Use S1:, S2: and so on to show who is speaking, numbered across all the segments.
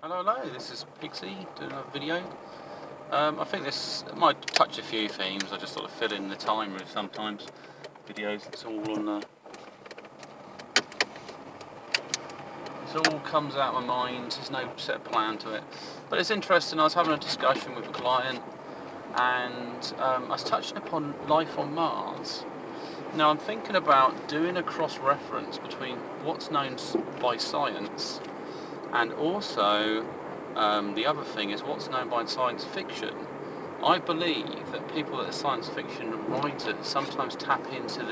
S1: Hello, this is Pixie doing a video. I think this might touch a few themes. I just sort of fill in the time with sometimes videos. It's all comes out of my mind. There's no set plan to it, but it's interesting. I was having a discussion with a client, and I was touching upon life on Mars. Now I'm thinking about doing a cross-reference between what's known by science and also the other thing is what's known by science fiction. I believe that people that are science fiction writers sometimes tap into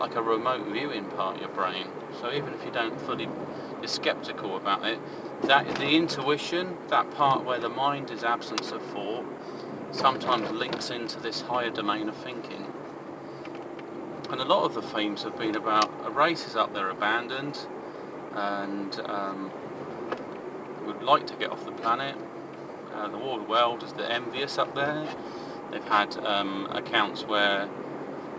S1: like a remote viewing part of your brain. So even if you don't fully, you're skeptical about it, that the intuition, that part where the mind is absence of thought, sometimes links into this higher domain of thinking. And a lot of the themes have been about races up there abandoned and would like to get off the planet. The world is the envious up there. They've had accounts where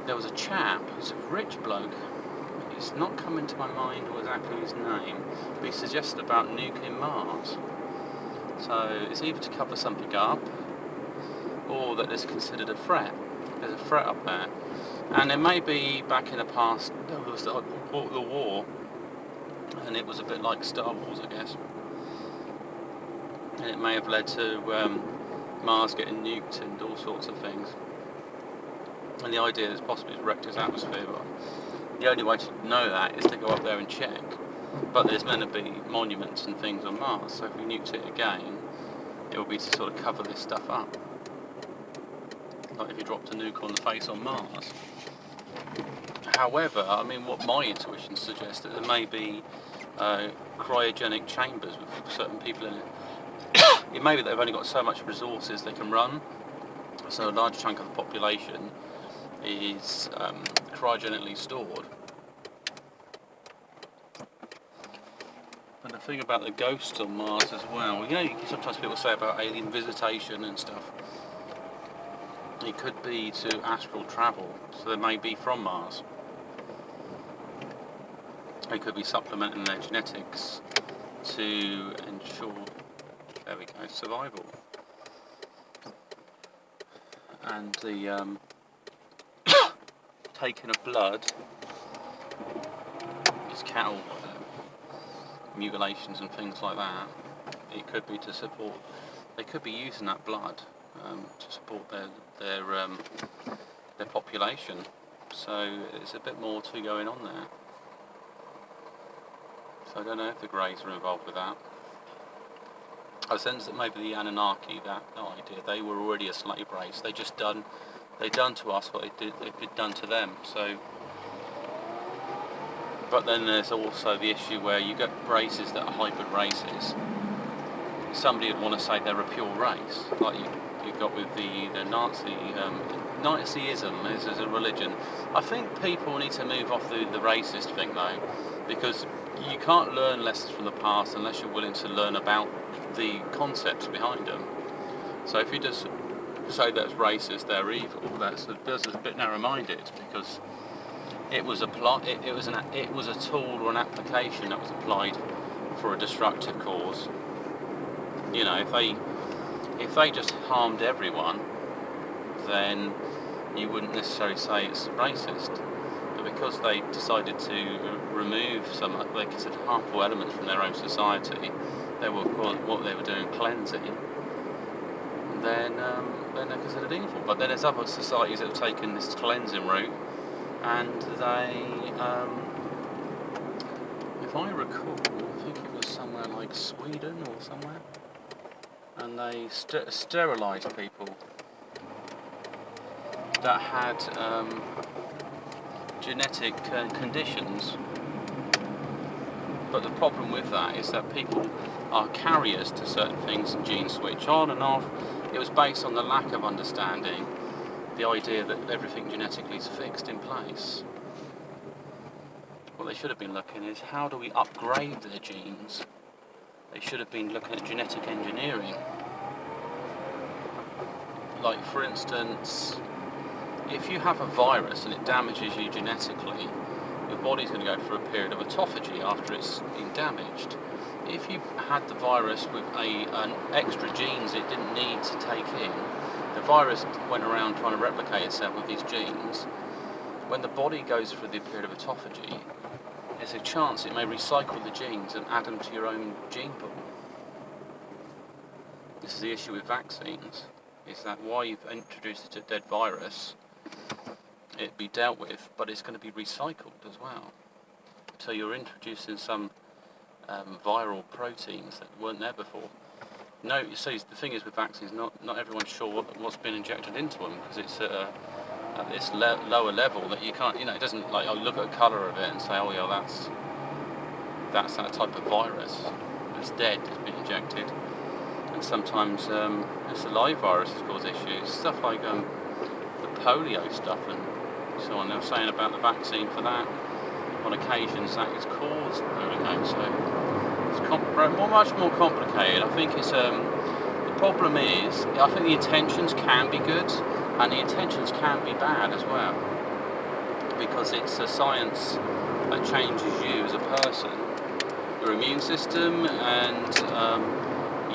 S1: there was a chap, he's a rich bloke, it's not coming to my mind exactly his name, but he suggested about nuking Mars. So it's either to cover something up or that it's considered a threat. There's a threat up there. And it may be back in the past, there was the war, and it was a bit like Star Wars, I guess. And it may have led to Mars getting nuked and all sorts of things. And the idea is possibly it's wrecked its atmosphere, but the only way to know that is to go up there and check. But there's meant to be monuments and things on Mars, so if we nuked it again, it will be to sort of cover this stuff up. Like if you dropped a nuke on the face on Mars. However, I mean, what my intuition suggests that there may be cryogenic chambers with certain people in it. It may be that they've only got so much resources they can run, so a large chunk of the population is cryogenically stored. And the thing about the ghosts on Mars as well, sometimes people say about alien visitation and stuff. It could be to astral travel, so they may be from Mars. They could be supplementing their genetics to ensure, there we go, survival. And the taking of blood, just cattle mutilations and things like that, it could be to support, they could be using that blood to support their population. So it's a bit more to going on there. So I don't know if the Greys are involved with that. I sense that maybe the Anunnaki, that idea, they were already a slave race. They done to us what they'd done to them. So, but then there's also the issue where you get races that are hybrid races. Somebody would want to say they're a pure race, like you got with the Nazism as a religion. I think people need to move off the racist thing though, because you can't learn lessons from the past unless you're willing to learn about the concepts behind them. So if you just say that's racist, they're evil, that's a bit narrow-minded, because it was a tool or an application that was applied for a destructive cause. You know, if they just harmed everyone, then you wouldn't necessarily say it's racist. But because they decided to remove some what they considered harmful elements from their own society, they were what they were doing cleansing, then they're considered evil. But then there's other societies that have taken this cleansing route, and they, if I recall, I think it was somewhere like Sweden or somewhere, and they sterilised people that had genetic conditions. But the problem with that is that people are carriers to certain things, and genes switch on and off. It was based on the lack of understanding, the idea that everything genetically is fixed in place. What they should have been looking is, how do we upgrade their genes? They should have been looking at genetic engineering. Like, for instance, if you have a virus and it damages you genetically, your body's going to go through a period of autophagy after it's been damaged. If you had the virus with an extra genes it didn't need to take in, the virus went around trying to replicate itself with these genes. When the body goes through the period of autophagy, there's a chance it may recycle the genes and add them to your own gene pool. This is the issue with vaccines, is that while you've introduced a dead virus, it be dealt with, but it's going to be recycled as well. So you're introducing some viral proteins that weren't there before. No, you see, the thing is with vaccines, not everyone's sure what's been injected into them, because it's at this lower level that you can't, it doesn't like, look at the colour of it and say, oh yeah, that's that type of virus. It's dead, it's been injected. And sometimes it's the live viruses cause issues, stuff like the polio stuff and so on. They were saying about the vaccine for that, on occasions that is caused polio, so it's much more complicated. I think it's the problem is, I think the intentions can be good and the intentions can be bad as well, because it's a science that changes you as a person, your immune system, and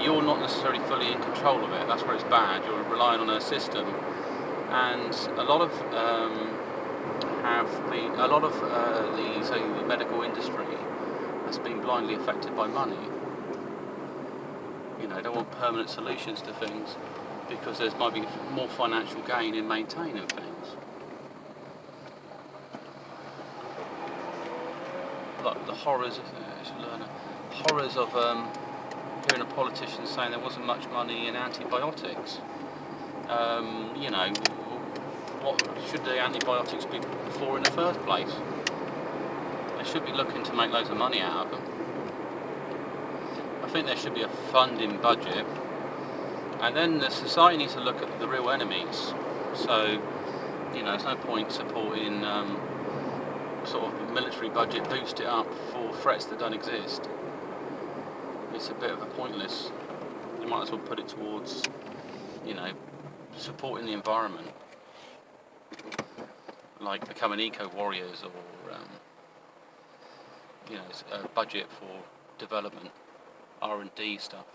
S1: you're not necessarily fully in control of it. That's where it's bad. You're relying on a system, and a lot of the medical industry has been blindly affected by money. They don't want permanent solutions to things because there might be more financial gain in maintaining things. Like the horrors of hearing a politician saying there wasn't much money in antibiotics. What should the antibiotics be for in the first place? They should be looking to make loads of money out of them. I think there should be a funding budget, and then the society needs to look at the real enemies. So, there's no point supporting sort of a military budget, boost it up for threats that don't exist. It's a bit of a pointless. You might as well put it towards, supporting the environment, like becoming eco-warriors, or a budget for development, R&D stuff.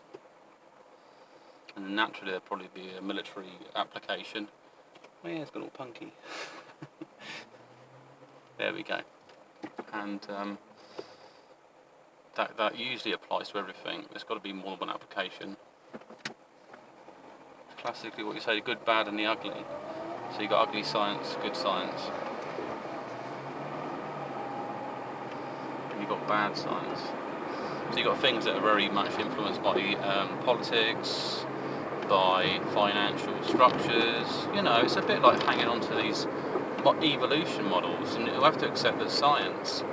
S1: And then naturally there'll probably be a military application. Oh yeah, it's got all punky. There we go. And that usually applies to everything. There's got to be more than one application. Classically what you say, the good, bad and the ugly. So you've got ugly science, good science. And you've got bad science. So you've got things that are very much influenced by politics, by financial structures. It's a bit like hanging on to these evolution models, and you have to accept that science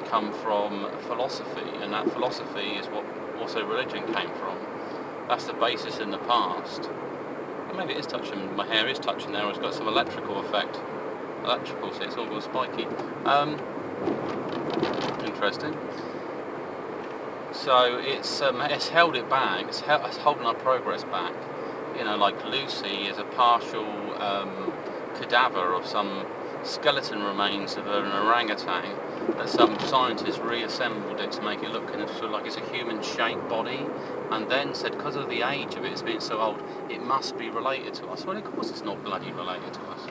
S1: come from philosophy, and that philosophy is what also religion came from. That's the basis in the past. And maybe it is touching, my hair is touching there, or it's got some electrical effect. Electrical, so it's all got spiky. Interesting. So it's held it back, it's holding our progress back. Like Lucy is a partial cadaver of some skeleton remains of an orangutan that some scientists reassembled it to make it look sort of like it's a human-shaped body, and then said because of the age of it's being so old, it must be related to us. Well, of course it's not bloody related to us.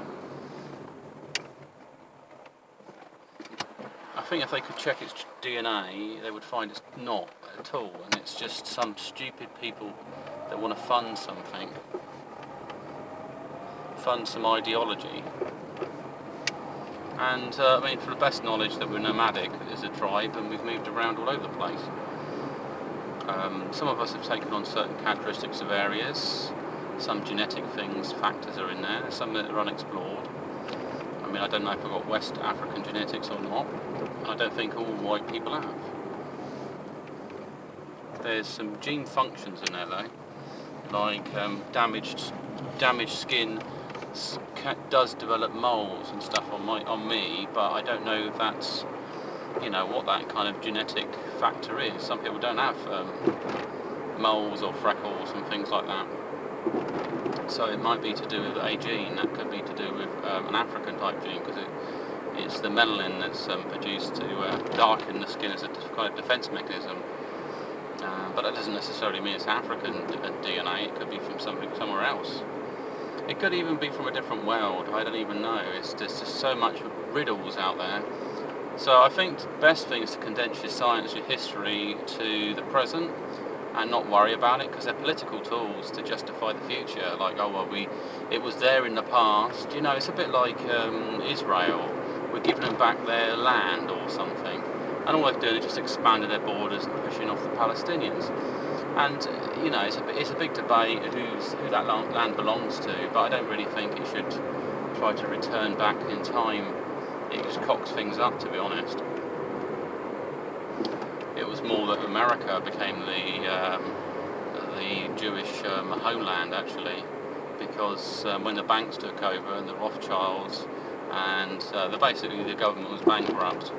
S1: I think if they could check its DNA, they would find it's not at all, and it's just some stupid people that want to fund something, fund some ideology. And for the best knowledge that we're nomadic as a tribe, and we've moved around all over the place. Some of us have taken on certain characteristics of areas, some genetic factors are in there, some that are unexplored. I don't know if I've got West African genetics or not. I don't think all white people have. There's some gene functions in there though, like damaged skin does develop moles and stuff on me, but I don't know if that's what that kind of genetic factor is. Some people don't have moles or freckles and things like that. So it might be to do with a gene, that could be to do with an African type gene, because it's the melanin that's produced to darken the skin as a kind of defense mechanism. But that doesn't necessarily mean it's African DNA. It could be from somewhere else. It could even be from a different world. I don't even know. There's just so much riddles out there. So I think the best thing is to condense your science, your history to the present, and not worry about it, because they're political tools to justify the future. Like, oh well, it was there in the past. You know, it's a bit like Israel. We're giving them back their land or something, and all they've done is just expanded their borders and pushing off the Palestinians. And you know, it's a big debate who that land belongs to, but I don't really think it should try to return back in time. It just cocks things up, to be honest. It was more that America became the Jewish homeland, actually, because when the banks took over and the Rothschilds, and basically the government was bankrupt,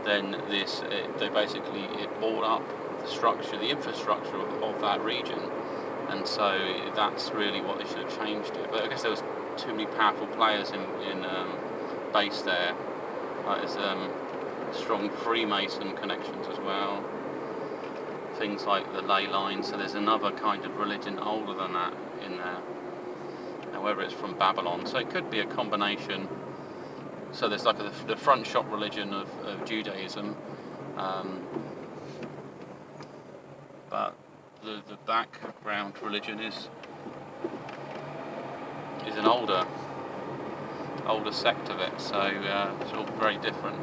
S1: then it bought up the infrastructure of that region, and so that's really what they should have changed it. But I guess there was too many powerful players in base there. There's strong Freemason connections as well. Things like the ley lines. So there's another kind of religion older than that in there. However, it's from Babylon. So it could be a combination. So there's like the front shop religion of Judaism, but the background religion is an older sect of it, so it's all very different.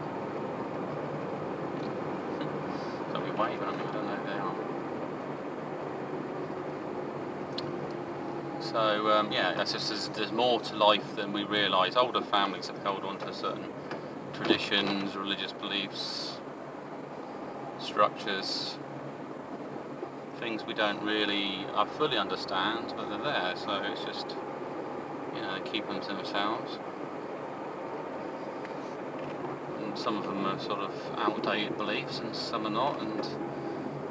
S1: Somebody waving at me, I don't know who they are. So yeah, that's just there's more to life than we realise. Older families have held on to certain traditions, religious beliefs, structures, things we don't really fully understand, but they're there, so it's just, you know, they keep them to themselves. Some of them are sort of outdated beliefs and some are not, and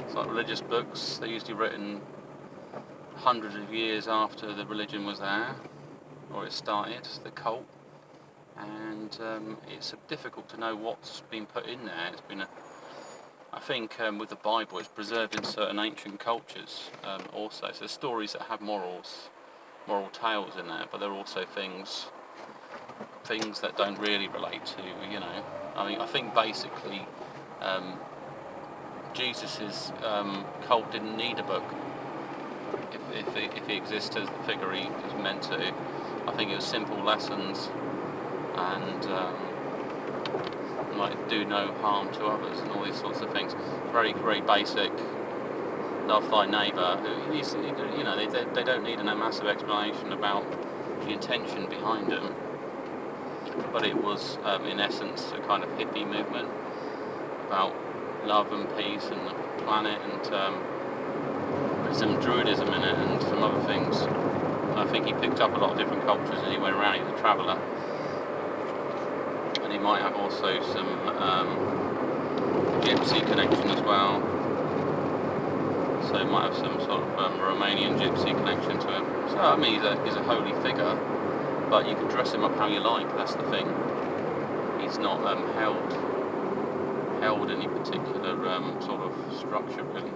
S1: it's like religious books, they're usually written hundreds of years after the religion was there, or it started, the cult, and it's difficult to know what's been put in there. It's been I think with the Bible, it's preserved in certain ancient cultures also, so there's stories that have moral tales in there, but there are also things that don't really relate to, you know. I mean, I think basically Jesus's cult didn't need a book if he exists as the figure he was meant to. I think it was simple lessons and like do no harm to others and all these sorts of things. Very, very basic. Love thy neighbour. You know, they don't need a massive explanation about the intention behind them. But it was, in essence, a kind of hippie movement about love and peace and the planet, and there's some druidism in it and some other things. And I think he picked up a lot of different cultures as he went around. He was a traveller. And he might have also some gypsy connection as well. So he might have some sort of Romanian gypsy connection to him. So, I mean, he's a holy figure. But you can dress him up how you like, that's the thing. He's not held any particular sort of structure, really.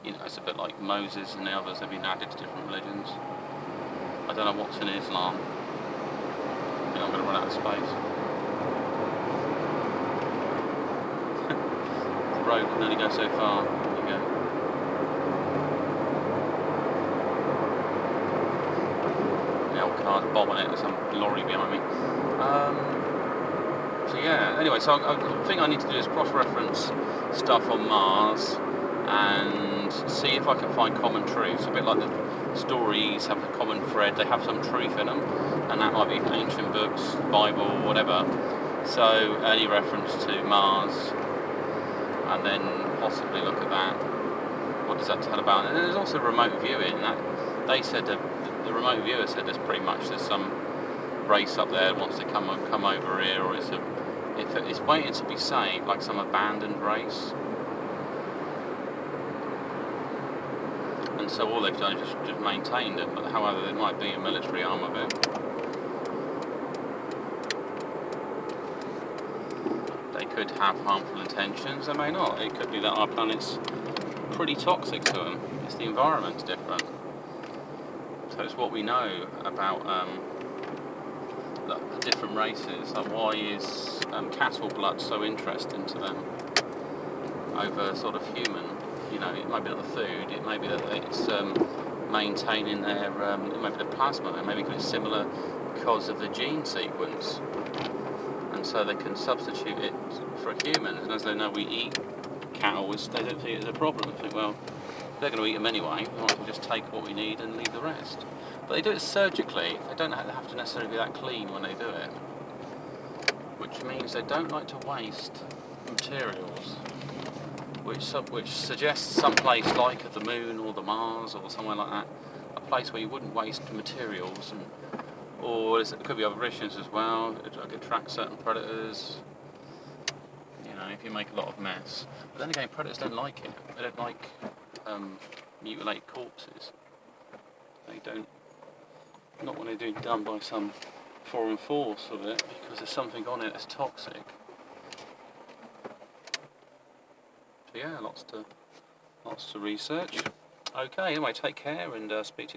S1: You know, it's a bit like Moses and the others have been added to different religions. I don't know what's in Islam. I think I'm going to run out of space. The road can only go so far. There you go. Cars bombing it, there's some lorry behind me. So yeah, anyway, so I think I need to do is cross-reference stuff on Mars and see if I can find common truths. A bit like the stories have a common thread, they have some truth in them, and that might be ancient books, Bible, whatever. So any reference to Mars, and then possibly look at that. What does that tell about? And there's also remote viewing. That they said that the remote viewer said there's some race up there that wants to come over here, or it's waiting to be saved, like some abandoned race. And so all they've done is just maintained it, but however there might be a military arm of it. have harmful intentions, they may not. It could be that our planet's pretty toxic to them. It's the environment's different. So it's what we know about the different races. Like, why is cattle blood so interesting to them over sort of human? You know, it might be not the food, it may be that it's maintaining their, it may be the plasma, it may be because it's similar because of the gene sequence. And so they can substitute it for humans, and as they know we eat cattle, they don't think it's a problem. They think, well, they're going to eat them anyway, we might as well just take what we need and leave the rest. But they do it surgically, they don't have to necessarily be that clean when they do it, which means they don't like to waste materials, which suggests some place like the Moon or the Mars or somewhere like that, a place where you wouldn't waste materials, or it could be aberrations as well. It attracts certain predators, you know, if you make a lot of mess. But then again, predators don't like it. They don't like mutilated corpses. They don't, not when they're done by some foreign force of it, because there's something on it that's toxic. So yeah, lots to research. Okay, anyway, take care and speak to you soon.